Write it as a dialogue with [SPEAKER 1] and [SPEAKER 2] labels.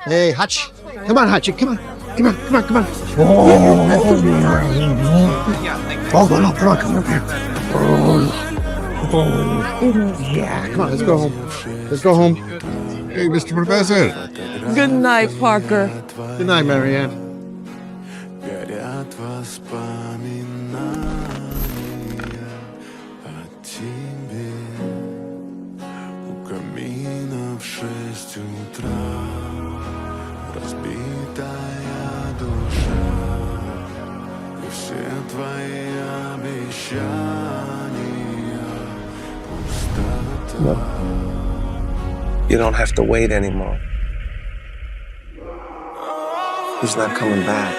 [SPEAKER 1] Hey, Hachi. Come on, Hachi. Come on. Come on, come on, come on. Oh, no, come on, come on. Yeah, come on, let's go home. Let's go home.
[SPEAKER 2] Hey, Mr. Professor.
[SPEAKER 3] Good night, Parker.
[SPEAKER 1] Good night, Marianne.
[SPEAKER 4] Горят воспоминания о тебе. У камина в 6 утра разбитая душа. И все твои обещания пустота.
[SPEAKER 5] You don't have to wait anymore. He's not coming back.